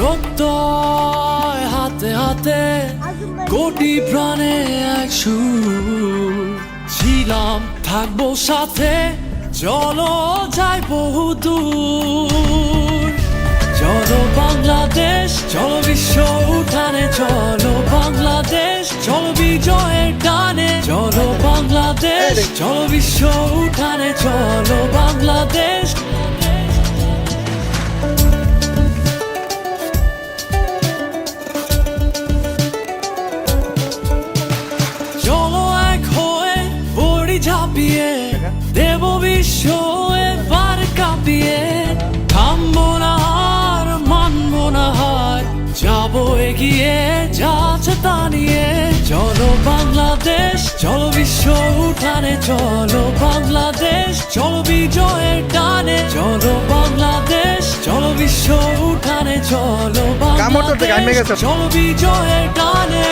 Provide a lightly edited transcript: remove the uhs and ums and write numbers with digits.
প্রত্যয় হাতে হাতে কোটি প্রাণে এক সুর ছিলাম থাকবো সাথে চলো যাই বহু দূর চলো বাংলাদেশ চলো বিশ্ব উঠানে চলো বাংলাদেশ চলো বিজয়ের টানে চলো বাংলাদেশ চলো বিশ্ব উঠানে চলো বাংলাদেশ চলো এক হয়ে পড়ি ঝাঁপিয়ে দেব বিশ্ব এবার কাঁপিয়ে থামবো না আর মানবো না হার যাবো এগিয়ে যাচ্ছে তা নিয়ে চলো বাংলাদেশ চলো বিশ্ব উঠানে চলো বাংলাদেশ চলো বিজয়ের টানে চলো বাংলাদেশ চলো বিশ্ব উঠানে চলো বাংলাদেশ চলো বিজয়ের টানে